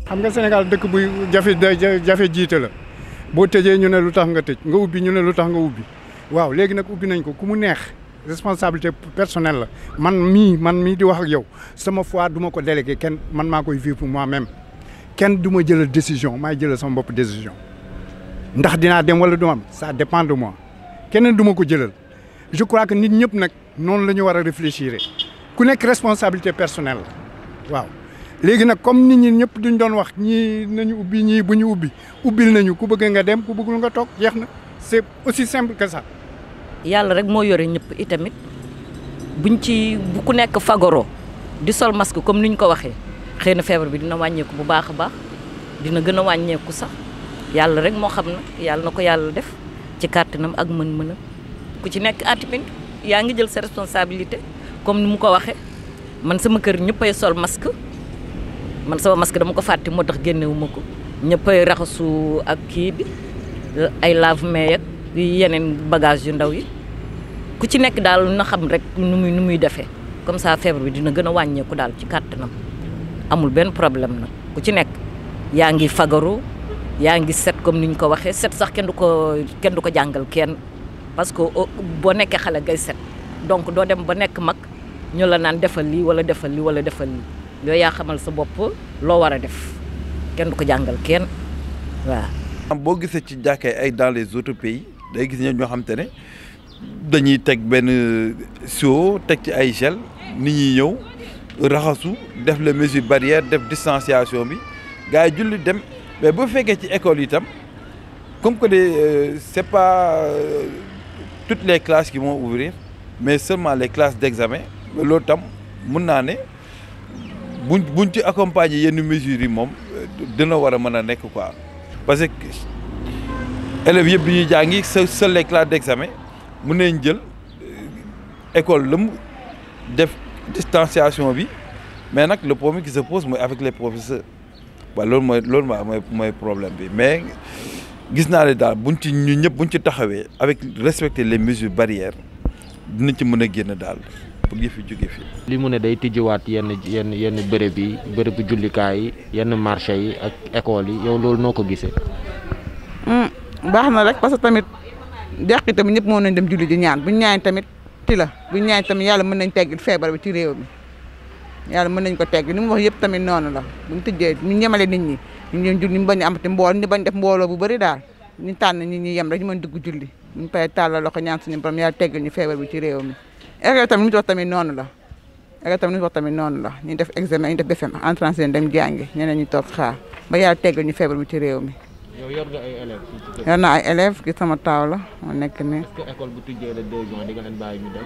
xam nga Sénégal dëkk bu jafe jiite la boo tëjee ñu ne lu tax nga tëj nga ubbi ñu ne lu tax nga ubbi waaw léegi nag ubbi nañ ko ku mu neex responsabilité personnelle la man mii di wax ak yow sama foi du ma ko délégué kenn man maa koy vivre pour moi-même kenn du ma jëlal décision maay jëlal sama bopp décision ndax dinaa dem wala du am ça dépend de moi keneen du ma ko jëlal je crois que nit ñëpp nag noonu la ñu war a réfléchir ku nekk responsabilité personnelle la waaw. léegi nag comme nit ñi ñëpp duñ doon wax ñii nañu ubbi ñii bu ñu ubbil nañu ku bëgg nga dem ku bëggul nga toog jeex na c'est aussi simple que ça. yàlla rek moo yore ñëpp itamit buñ ci bu ku nekk fagoro di sol masque comme ni ñu ko waxee xëy na feebar bi dina wàññeeku bu baax a baax dina gën a wàññeeku sax yàlla rek moo xam na yàlla na ko yàlla def ci kàttanam ak mën-mënam ku ci nekk atimit yaa ngi jël sa responsabilité comme ni mu ko waxee man sama kër ñëppay sol masque. man sama masque dama ko fàtte moo tax génnewuma ko ñëppay raxasu ak kii bi ay lave-mains ak yeneen bagage yu ndaw yi ku ci nekk daal na xam rek nu muy defee comme ça feebar bi dina gën a wàññeeku daal ci kàttanam amul benn problème nag ku ci nekk yaa ngi fagaru yaa ngi set comme ni ñu ko waxee set sax kenn du ko jàngal kenn parce que boo nekkee xale ngay set donc doo dem ba nekk mag ñu la naan defal lii wala defal lii wala defal lii yooyu yaa xamal sa bopp loo war a def kenn du ko jàngal kenn waaw. boo gisee ci jàkkee ay dans les autres pays day gis ñoo xam te ne dañuy teg benn seau teg ci ay gel nit ñi ñëw raxasu def les mesures barrières def distanciation bi gars yi julli dem mais bu fekkee ci école yi tam comme que c'est pas toutes les classes qui vont ouvrir mais seulement les classes d'examen loolu tam mun naa ne. buñ ci accompagner yenn mesures yi moom dina war a mën a nekk quoi parce que élèves yëpp ñuy jàngi seul les classes d'examen mën nañ jël école lëm def distanciation bi mais nag le problème qui se pose mooy avec les professeurs waaw loolu mooy problème bi mais gis naa ne daal buñ ci taxawee avec respecter les mesures barrières dinañ ci mën a génn daal. pour yëf yi jóge fi li mu ne day tijjiwaat yenn bërëb yi bërëbu jullikaay yi yenn marché yi ak école yi yow loolu noo ko gisee. baax na rek parce que tamit deqi tamit ñëpp moo nañ dem julli ji ñaan buñ ñaan tamit ci la buñ ñaan tamit yàlla mën nañ teggil feebar bi ci réew mi yàlla mën nañ ko tegg ni mu wax yëpp tamit noonu la buñ tëjee ñu ñemale nit ñi ñu jul ñu bañ a amati ñu bañ def mbooloo bu bëri daal ñu tànn nit ñi yem rek ñu mën dugg julli ñu pay tàllal loxo ñaan suñu borom yàlla teggil ñu feebar bi ci réew mi. école tamit li ñu wax tamit noonu la école tamit li ñu wax tamit noonu la ñu def examen ñu def BFEM entrée en sixième dem jàngi ñeneen ñu toog xaar ba yàlla teggal ñu feebar bi ci réew mi. yow yor nga ay élèves. yor naa ay élèves ki sama taaw la moo nekk nii. est-ce que école bu tijjee le 2 juin di nga leen bàyyi ñu dem.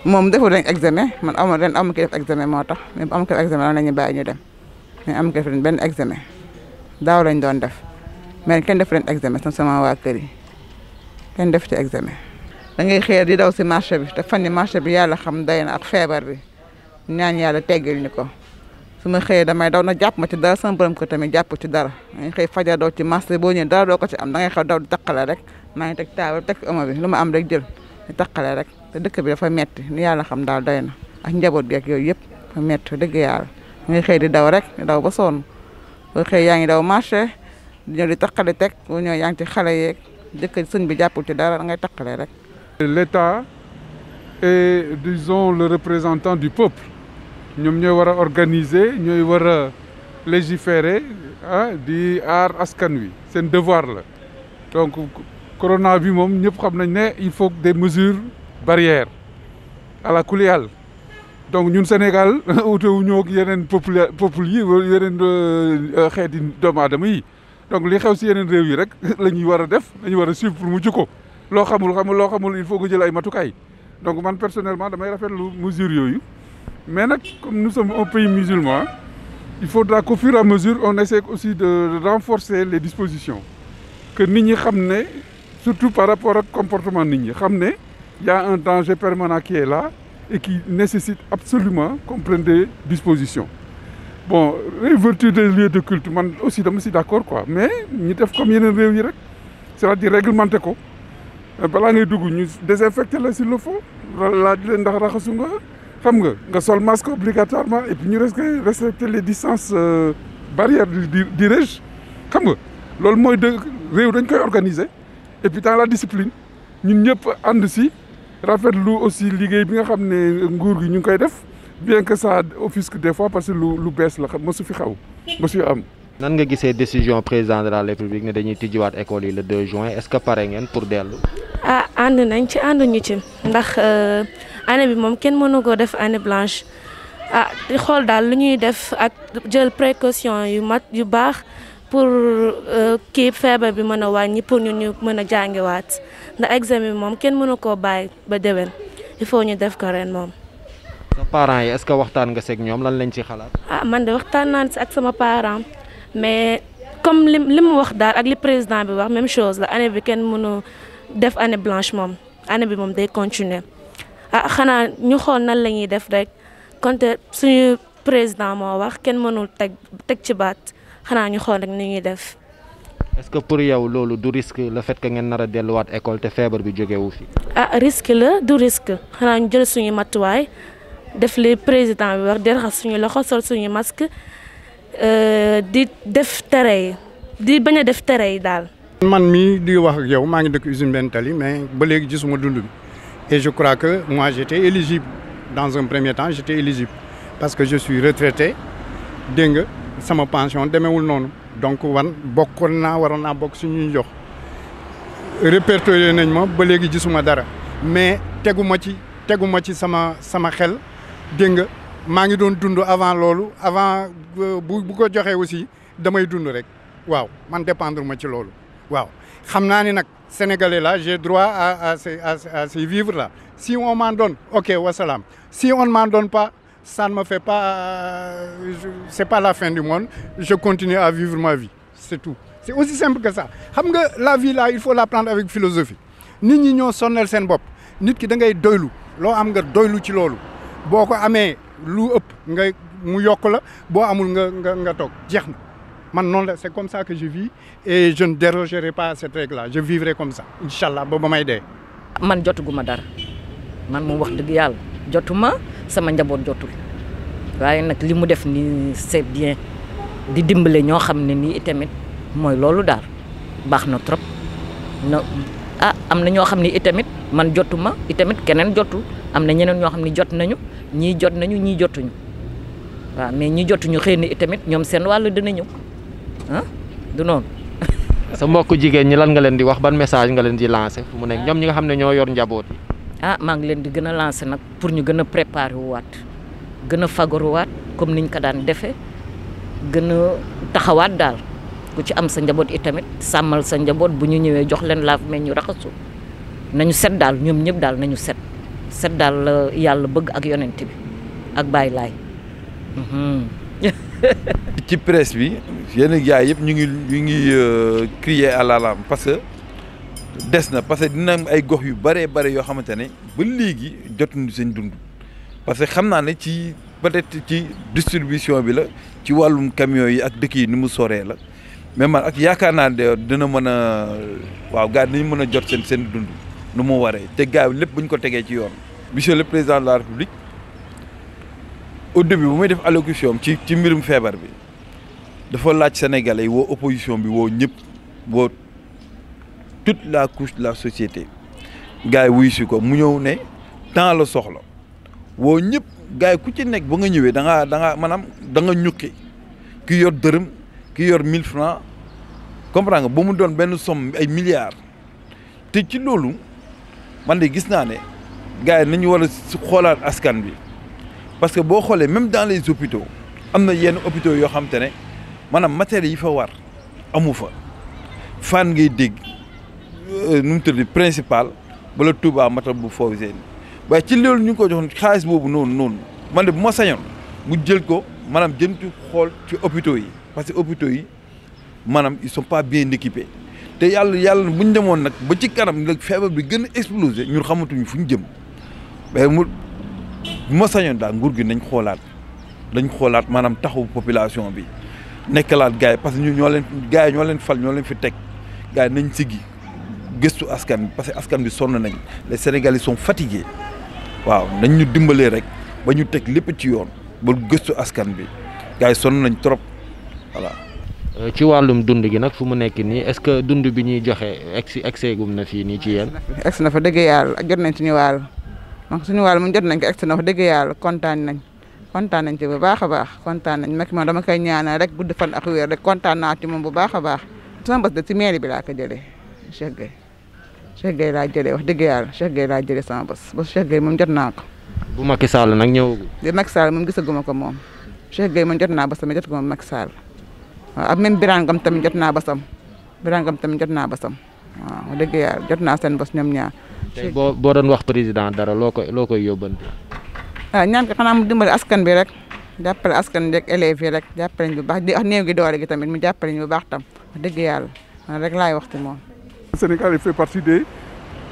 moom deful ren examen man amu ki def examen moo tax mais amu ki def examen la ñu bàyyi ñu dem mais amu ki def ren benn examen daaw lañ doon def mais kenn def ren examen sama waa kër yi kenn def ci examen. da ngay xeer di daw si marché bi te fan ni marché bi yàlla xam day na ak feebar bi ñaan yàlla teggil ñu ko su ma xëyee damay daw na jàpp ma ci dara sama borom ko tamit jàpp ci dara da ngay xëy fajar daw ci marché boo ñëwee dara doo ko ci am da ngay xaw daw di taqale rek maa ngi teg taabal teg fi omo bi lu ma am rek jël di taqale rek te dëkk bi dafa metti ni yàlla xam daal doy na ak njaboot gi ak yooyu yëpp dafa metti dëgg yàlla da ngay xëy di daw rek di daw ba sonn boo xëy yaa ngi daw marché di ñëw di taqale teg boo ñëw yaa ngi ci xale yeeg dëkk sëñ bi jàppul ci dara da ngay taqale rek. L'État est, disons, le représentant du peuple. ñoom ñooy war a organiser ñooy war a légiférer di aar askan wi seen devoir la donc corona bi moom ñëpp xam nañ ne il faut des mesures barrières à la kulli yàlla donc ñun Sénégal ute wu ñoo ak yeneen peuple yi yeneen xeeti doomu aadama yi donc li xew si yeneen réew yi rek la ñuy war a def la ñu war a suivre pour mucc ko loo xamul il faut que jël ay matukaay donc man personnellement damay rafetlu mesures yooyu mais nag comme nous sommes un pays musulman il faudra qu'au fur et à mesure on essaie aussi de renforcer les dispositions que nit ñi xam ne surtout par rapport ak comportement nit ñi xam ne y a un danger permanent qui est là et qui nécessite absolument qu'on prenne des dispositions. Bon, réouverture des lieux de culte man aussi dama si d'accord quoi mais ñu def comme yeneen réew yi rek c'est-à-dire réglementer ko balaa ngay dugg ñu désinfecter la s'il le faut laaj leen ndax raxasu nga xam nga sol masque obligatoirement et puis ñu respecter les distances barrière du rëj xam nga loolu mooy de réew dañ koy organiser et puis dans la discipline ñun ñëpp ànd si rafetlu aussi liggéey bi nga xam ne nguur gi ñu ngi koy def bien que ça offusque des fois parce que lu bees la mosu fi xaw mosu am. nan nga gisee décision président de la république ne dañuy tijjiwaat école yi le 2 juin est-ce que pare ngeen pour dellu. ànd nañ ci ànduñu ci ndax année bi moom kenn mënu ko def année blanche di xool daal lu ñuy def ak jël précaution yu baax pour kii feebar bi mën a wàññi pour ñu mën a jàngiwaat ndax examen bi moom kenn mënu koo bàyyi ba déwén il faut ñu def ko ren moom. sa parents yi est-ce que waxtaan nga seeg ñoom lan lañ ci xalaat. man de waxtaan naa si ak sama parents mais comme li mu wax daal ak li président bi wax même chose la année bi kenn mënu def année blanche moom année bi moom day continuer xanaa ñu xool nan la ñuy def rek konte suñu président moo wax kenn mënul teg ci baat xanaa ñu xool rek ni ñuy def. est-ce que pour yow loolu du risque le fait que ngeen nar a delluwaat école te feebar bi jógewu fi. risque la du risque xanaa ñu jël suñu matuwaay def li président bi wax di raxas suñu loxo sol suñu masque di def tere yi di bañ a def tere yi daal. man mii di wax ak yow maa ngi dëkk usine benn tali mais ba léegi gisuma dund bi et je crois que moi j'étais éligible dans un premier temps j'étais éligible parce que je suis retraité dégg nga sama pension demeewul noonu donc waroon naa bokk suñuy jox répertorié nañ ma ba léegi gisuma dara mais teguma ci sama xel dégg nga maa ngi doon dund avant loolu avant bu ko joxee aussi damay dund rek waaw man dépendre ma ci loolu waaw xam naa ni nag sénégalais là j'ai droit à ces vivre là si on m'en donne ok wasalaam si on ne m'en donne pas ça ne me fait pas c'est pas la fin du monde je continue à vivre ma vie c'est tout c'est aussi simple que ça xam nga la vie là il faut la prendre avec philosophie nit ñi ñoo sonnal seen bopp nit ki da ngay doylu loo am nga doylu ci loolu boo ko amee lu ëpp mu yokk la boo amul nga toog jeex na man noonu la c'est comme ça que je vis et je ne dérogerai pas à cette règle là je vivrai comme ça inchallah ba may dee. man jotuguma dara man moom wax dëgg yàlla jotuma sama njaboot jotul waaye nag li mu def nii c'est bien di dimbale ñoo xam ne nii itamit mooy loolu daal baax na trop am na ñoo xam ne itamit man jotuma itamit keneen jotul am na ñeneen ñoo xam ne jot nañu ñii jotuñu waaw mais ñi jotuñu xëy na itamit ñoom seen wàll dina ñëw du noonu. sa mbokk jigéen ñi lan nga leen di wax ban message nga leen di lancer fu mu nekk ñoom ñi nga xam ne ñoo yor njaboot yi. maa ngi leen di gën a lancer nag pour ñu gën a préparer waat gën a fagaruwaat comme niñ ko daan defee gën a taxawaat daal ku ci am sa njaboot itamit sàmmal sa njaboot bu ñu ñëwee jox leen lave-mains ñu raxasu nañu set daal ñoom ñëpp daal nañu set daal la yàlla bëgg ak yonent bi ak Baay Laay. ci presse bi yenn gars yëpp ñu ngi crier à l'alarme parce que des na parce que dina am ay gox yu bare yoo xamante ne ba léegi jotuñu seen dund parce que xam naa ne ci peut-être ci distribution bi la ci wàllum camion yi ak dëkk yi ni mu soree la mais man ak yaakaar naa ne dina mën a waaw gars dañu mën a jot seen dund nu mu waree te gars lépp bu ñu ko tegee ci yoon. monsieur le président de la république au début bu muy def allocution ci mbirum feebar bi dafa laaj sénégalais yi woo opposition bi woo ñëpp woo toute la couche de la société gars yi wuyu si ko mu ñëw ne temps la soxla woo ñëpp gars yi ku ci nekk ba nga ñëwee da nga maanaam da nga ñukki ki yor dërëm ki yor 1000 francs comprends nga ba mu doon benn somme ay milliards te ci loolu man de gis naa ne gars yi nañu war a xoolaat askan bi parce que boo xoolee même dans les hôpitaux am na yenn hôpitaux yoo xam te ne maanaam matériel yi fa war amu fa fan ngay dégg nu mu tudd principal bala Touba matal bu foofu seen waaye ci loolu ñu ngi ko jox xaalis boobu noonu man de bu ma sañoon mu jël ko maanaam jëm ci xool ci hôpitaux yi parce que hôpitaux yi maanaam ils sont pas bien équipés te yàlla bu ñu demoon nag ba ci kanam nag feebar bi gën a explosé ñun xamatuñu fu ñu jëm mais bu ma sañoon daal nguur gi nañ xoolaat maanaam taxawu population bi nekkalaat gars yi parce que ñu ñoo leen fal ñoo leen fi teg gars yi nañ siggi gëstu askan bi parce que askan bi sonn nañ les Sénégalais sont fatigués waaw nañ ñu dimbalee rek ba ñu teg lépp ci yoon ba gëstu askan bi gars yi sonn nañ trop voilà. ci wàllum dund gi nag fu mu nekk nii est-ce que dund bi ñuy joxe egsi gum na fii nii ci yéen. egsi na fa dëgg yàlla jot nañ suñu wàll donc suñu wàll moom jot nañ ko egsi na fa dëgg yàlla kontaan nañ ci bu baax a baax kontaan nañ Macky moom dama koy ñaanal rek gudd fan ak wér rek kontaan naa ci moom bu baax a baax. sama bés de ci mairie bi laa ko jëlee Cheikh Gueye laa jëlee wax dëgg yàlla Cheikh Gueye laa jëlee sama bés Cheikh Gueye moom jot naa ko. bu Macky Sall nag ñëwagul. di Macky Sall moom gisaguma ko moom Cheikh Gueye moom jot naa bés tamit jotaguma Macky Sall waaw ak même Birane Ngom tamit jot naa bésam waaw wax dëgg yàlla jot naa seen bés ñoom ñaar. tey boo doon wax président dara loo koy yóbbante. ñaan ko xanaa mu dimbali askan bi rek jàppale askan bi rek élèves yi rek jàppale ñu bu baax di wax néew gi doole gi tamit mu jàppale ñu bu baax tam wax dëgg yàlla man rek laay wax ci moom. Le Sénégal il fait partie des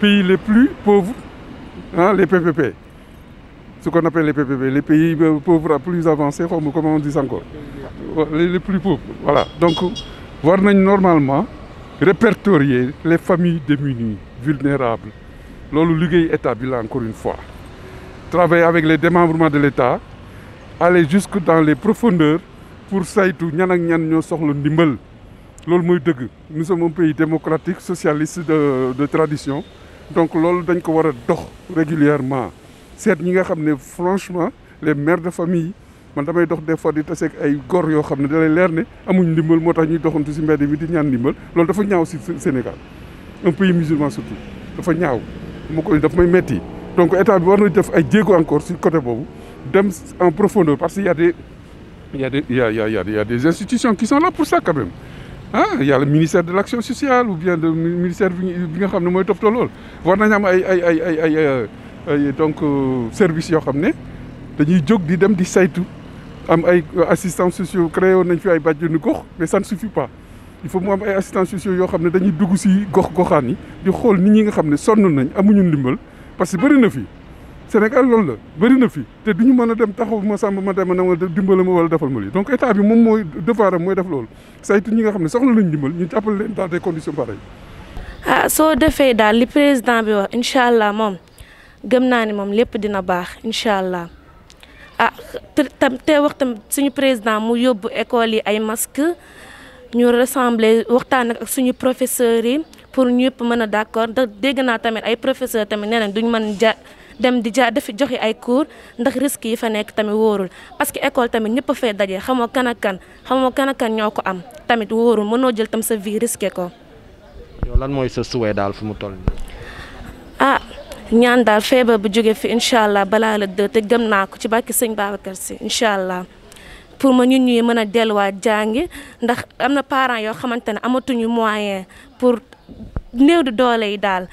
pays les plus pauvres, hein, les PPP. Ce qu'on appelle les PPP, les pays pauvres plus avancés, comment on dit encore, les plus pauvres. Voilà. Donc, voir normalement répertorier les familles démunies, vulnérables. Lolo liguey établi encore une fois. Travailler avec les démembrements de l'État, aller jusque dans les profondeurs pour saytu ñan ak ñan ñoo soxla ndimbal. Loolu mooy dëgg nous sommes un pays démocratique socialiste de tradition donc loolu dañ ko war a dox régulièrement seet ñi nga xam ne franchement les mères de famille man damay dox des fois di taseeg ay góor yoo xam ne da lay leer ne amuñ ndimbal moo tax ñuy doxantu si mbedd mi di ñaan ndimbal loolu dafa ñaaw si Sénégal un pays musulman surtout dafa ñaaw daf may metti donc état bi war na def ay jéego encore si côté boobu dem en profondeur parce qu'il y a des institutions qui sont là pour ça quand même. Ah, il y a le ministère de l'action sociale ou bien le ministère bi nga xam ne mooy toppatoo lool war nañ am ay donc services yoo xam ne dañuy jóg di dem di saytu am ay assistants sociaux créé woon nañ fi ay bàjjenu gox mais ça ne suffit pas il faut mu am ay assistants sociaux yoo xam ne dañuy dugg si gox-goxaan yi di xool nit ñi nga xam ne sonn nañ amuñu ndimbal parce que bëri na fi Sénégal loolu la bëri na fi te duñu mën a dem taxaw ma sàmm ma dem na ma dimbale ma wala defal ma lii donc état bi moom mooy devoir am mooy def loolu saytu ñi nga xam ne soxla nañ dimbal ñu jàppale leen dans des conditions pareilles. soo defee daal li président bi wax incha allah moom gëm naa ni moom lépp dina baax incha allah te wax tam suñu président mu yóbbu école yi ay masques ñu rassembler waxtaan ak suñu professeurs yi pour ñëpp mën a d'accord ndax dégg naa tamit ay professeurs tamit nee nañ duñ mën dem di dafi joxe ay cours ndax risques yi fa nekk tamit wóorul parce que école tamit ñëpp a fay daje xamoo kan ak kan ñoo ko am tamit wóorul mënoo jël tam sa vie risqué ko. yow lan mooy sa souhait daal fu mu toll nii. ñaan daal feebar bu jóge fi incha allah balaa la dë te gëm naa ko ci barki sëñ Babacar Sy incha allah pour ma ñun ñuy mën a delluwaat jàngi ndax am na parents yoo xamante ne amatuñu moyen pour néew di doole yi daal.